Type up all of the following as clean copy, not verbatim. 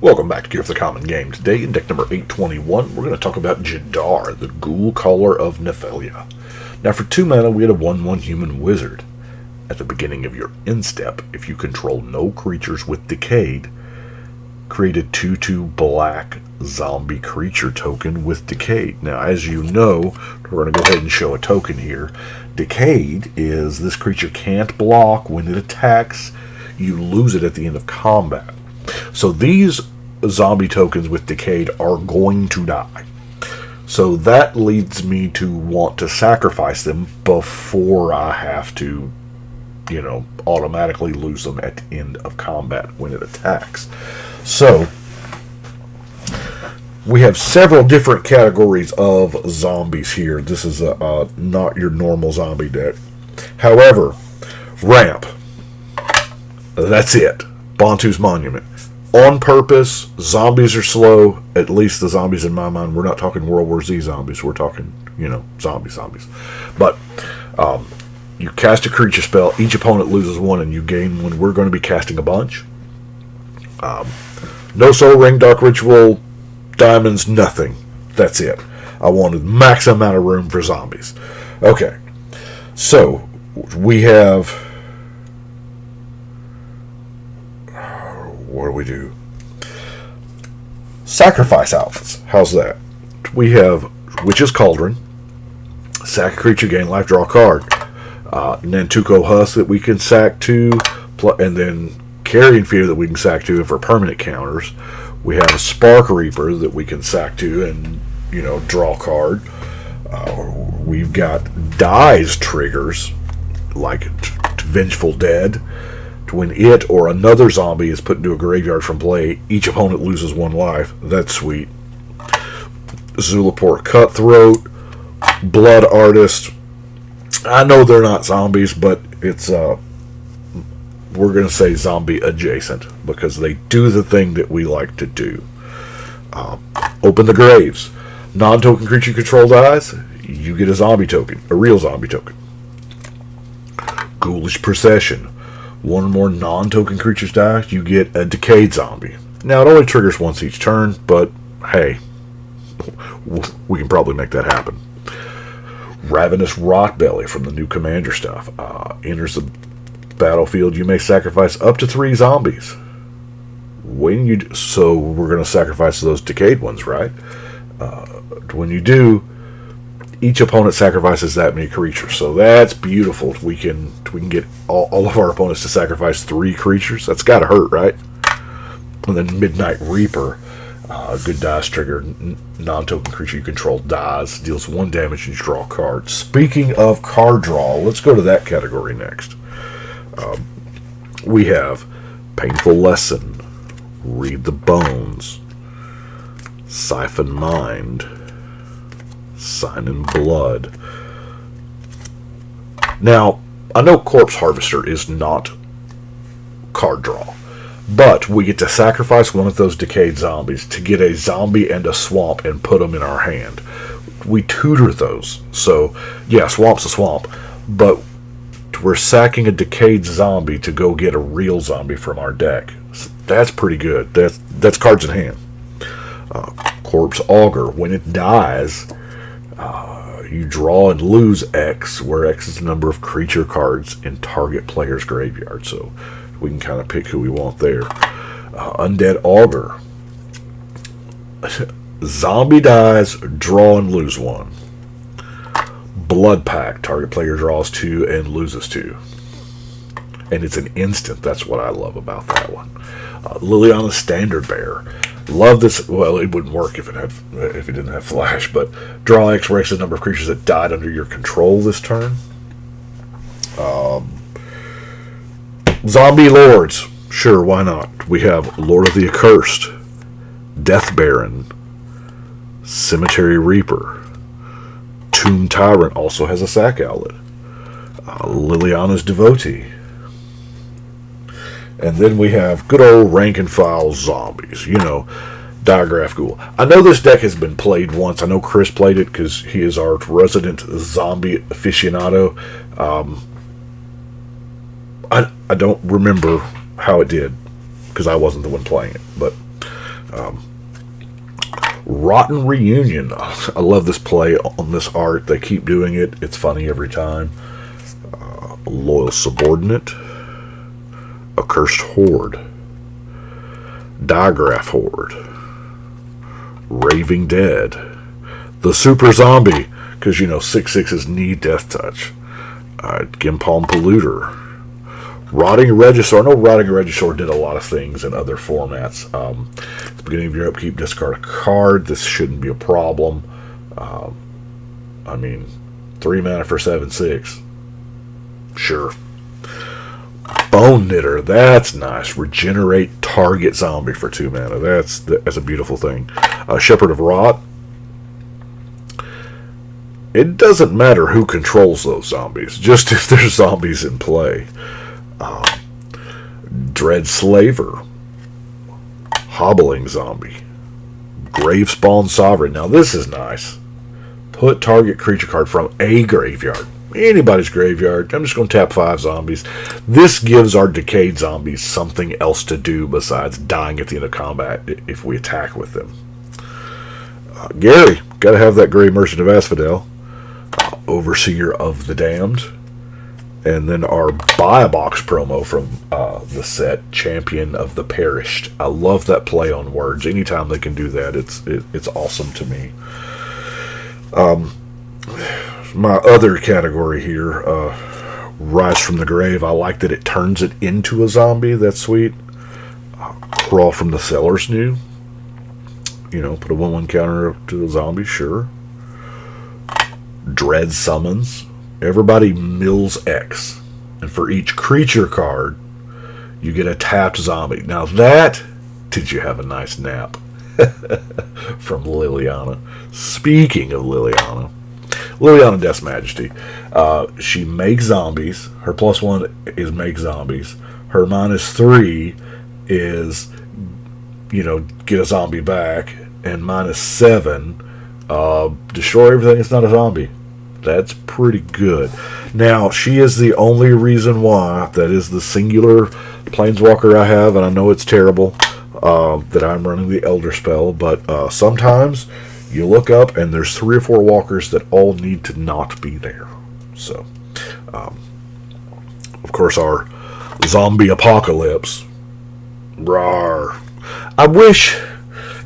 Welcome back to Gear of the Common Game. Today, in deck number 821, we're going to talk about Jadar, the Ghoulcaller of Nephalia. Now, for 2 mana, we had a 1/1 human wizard. At the beginning of your end step, if you control no creatures with Decayed, create a 2/2 black zombie creature token with Decayed. Now, as you know, we're going to go ahead and show a token here. Decayed is this creature can't block. When it attacks, you lose it at the end of combat. So these zombie tokens with Decayed are going to die. So that leads me to want to sacrifice them before I have to, automatically lose them at the end of combat when it attacks. So we have several different categories of zombies here. This is not your normal zombie deck. However, ramp. That's it. Bantu's Monument. On purpose, zombies are slow. At least the zombies in my mind. We're not talking World War Z zombies. We're talking, zombies. But you cast a creature spell. Each opponent loses one, and you gain one. We're going to be casting a bunch. No Soul Ring, Dark Ritual, diamonds, nothing. That's it. I wanted max amount of room for zombies. Okay. So, we have... What do we do? Sacrifice outfits. How's that? We have Witch's Cauldron. Sack a creature, gain life, draw a card. Nantuko Husk that we can sack to. And then Carrion Feeder that we can sack to for permanent counters. We have a Spark Reaper that we can sack to and, draw a card. We've got Dies triggers, like Vengeful Dead. When it or another zombie is put into a graveyard from play, each opponent loses 1 life. That's sweet. Zulaport Cutthroat, Blood Artist. I know they're not zombies, but it's we're going to say zombie adjacent because they do the thing that we like to do. Open the Graves. Non-token creature control dies, you get a zombie token, a real zombie token. Ghoulish Procession. 1 or more non-token creatures die, you get a Decayed zombie. Now, it only triggers once each turn, but hey, we can probably make that happen. Ravenous Rotbelly from the new Commander stuff. Enters the battlefield, you may sacrifice up to 3 zombies. So we're going to sacrifice those Decayed ones, right? When you do, each opponent sacrifices that many creatures, so that's beautiful. We can get all of our opponents to sacrifice 3 creatures. That's got to hurt, right? And then Midnight Reaper, good dice trigger, non-token creature you control dies, deals 1 damage and you draw a card. Speaking of card draw, let's go to that category next. We have Painful Lesson, Read the Bones, Siphon Mind, Sign in Blood. Now, I know Corpse Harvester is not card draw, but we get to sacrifice one of those Decayed zombies to get a zombie and a swamp and put them in our hand. We tutor those. So, yeah, swamp's a swamp, but we're sacking a Decayed zombie to go get a real zombie from our deck. So that's pretty good. That's cards in hand. Corpse Auger. When it dies, you draw and lose X, where X is the number of creature cards in target player's graveyard. So we can kind of pick who we want there. Undead Auger. Zombie dies, draw and lose 1. Blood Pact. Target player draws 2 and loses 2. And it's an instant. That's what I love about that one. Liliana Standard Bearer. Love this. Well, it wouldn't work if it didn't have flash, but draw X, where X is the number of creatures that died under your control this turn. Zombie Lords. Sure, why not? We have Lord of the Accursed, Death Baron, Cemetery Reaper, Tomb Tyrant also has a sack outlet, Liliana's Devotee. And then we have good old rank and file zombies. Diagraph Ghoul. I know this deck has been played once. I know Chris played it because he is our resident zombie aficionado. I don't remember how it did because I wasn't the one playing it. But Rotten Reunion. I love this play on this art. They keep doing it. It's funny every time. Loyal Subordinate. Accursed Horde. Digraph Horde. Raving Dead. The Super Zombie, because, 6/6s need Death Touch. Gimpalm Polluter. Rotting Regisaur. I know Rotting Regisaur did a lot of things in other formats. At the beginning of your upkeep, discard a card. This shouldn't be a problem. 3 mana for 7/6. Sure. Bone Knitter. That's nice. Regenerate target zombie for 2 mana. That's a beautiful thing. Shepherd of Rot. It doesn't matter who controls those zombies, just if there's zombies in play. Dread Slaver. Hobbling Zombie. Gravespawn Sovereign. Now this is nice. Put target creature card from a graveyard. Anybody's graveyard. I'm just going to tap 5 zombies. This gives our decayed zombies something else to do besides dying at the end of combat if we attack with them. Gary. Got to have that Grey Merchant of Asphodel. Overseer of the Damned. And then our buy a box promo from the set, Champion of the Perished. I love that play on words. Anytime they can do that, it's awesome to me. My other category here, Rise from the Grave. I like that it turns it into a zombie. That's sweet. Crawl from the Cellar's New. Put a 1/1 counter to the zombie, sure. Dread Summons. Everybody mills X. And for each creature card, you get a tapped zombie. Now that, did you have a nice nap? From Liliana. Speaking of Liliana Death's Majesty. She makes zombies. Her +1 is make zombies. Her -3 is, get a zombie back. And -7, destroy everything that's not a zombie. That's pretty good. Now, she is the only reason why, that is the singular Planeswalker I have, and I know it's terrible that I'm running the Elder Spell, but sometimes you look up and there's 3 or 4 walkers that all need to not be there. So, of course, our Zombie Apocalypse. Rawr. I wish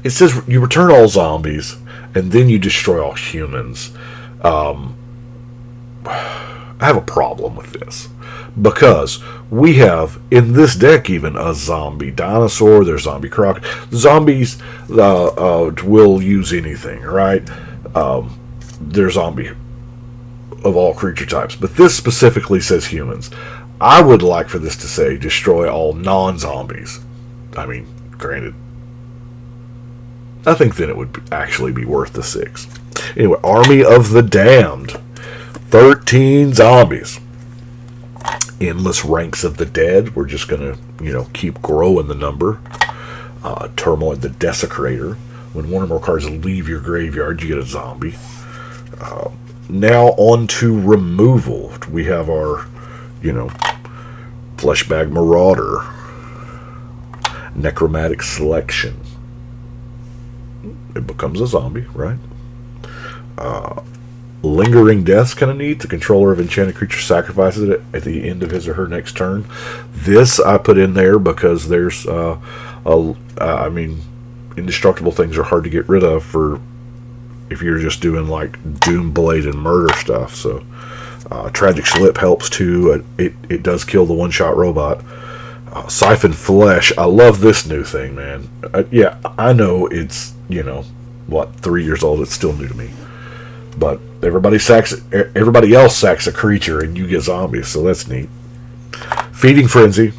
it says you return all zombies and then you destroy all humans. I have a problem with this because we have in this deck even a zombie dinosaur. There's zombie croc. Zombies will use anything, right? They're zombie of all creature types, but this specifically says humans. I would like for this to say destroy all non-zombies. Granted, I think then it would actually be worth the 6. Anyway, Army of the Damned. 13 zombies. Endless Ranks of the Dead. We're just going to, keep growing the number. Turmoil the Desecrator. When one or more cards leave your graveyard, you get a zombie. Now on to removal. We have our, Fleshbag Marauder. Necromantic Selection. It becomes a zombie, right? Lingering Death's kind of neat. The controller of enchanted creature sacrifices it at the end of his or her next turn. This I put in there because there's, indestructible things are hard to get rid of for if you're just doing like Doom Blade and murder stuff. So, Tragic Slip helps too. It does kill the one-shot robot. Siphon Flesh. I love this new thing, man. I know it's 3 years old. It's still new to me. But everybody else sacks a creature and you get zombies, so that's neat. Feeding Frenzy.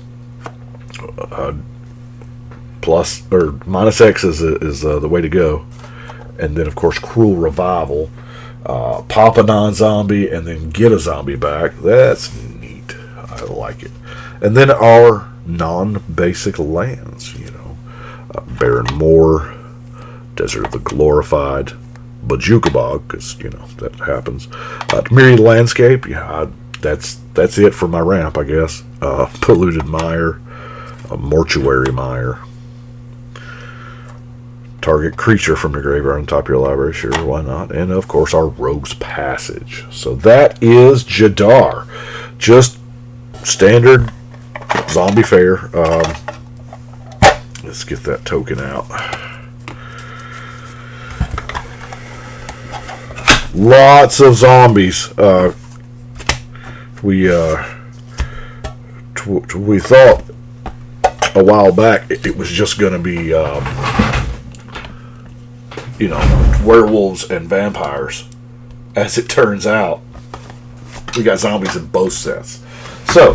Plus or -X is the way to go. And then of course Cruel Revival. Pop a non-zombie and then get a zombie back. That's neat. I like it. And then our non-basic lands, Barren Moor, Desert of the Glorified, Bajukabog, because that happens. Myriad Landscape, that's it for my ramp, I guess. Polluted Mire, Mortuary Mire. Target creature from your graveyard on top of your library. Sure, why not? And, of course, our Rogue's Passage. So that is Jadar. Just standard zombie fare. Let's get that token out. Lots of zombies. We thought a while back it was just going to be, werewolves and vampires. As it turns out, we got zombies in both sets. So,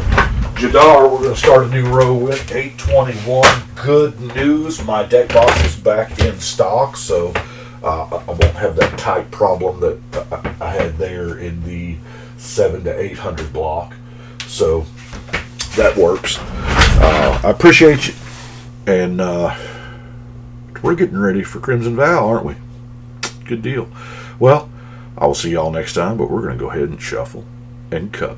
Jadar, we're going to start a new row with 821. Good news, my deck box is back in stock, so I won't have that tight problem that I had there in the 700 to 800 block. So that works. I appreciate you. And we're getting ready for Crimson Vow, aren't we? Good deal. Well, I will see y'all next time, but we're going to go ahead and shuffle and cut.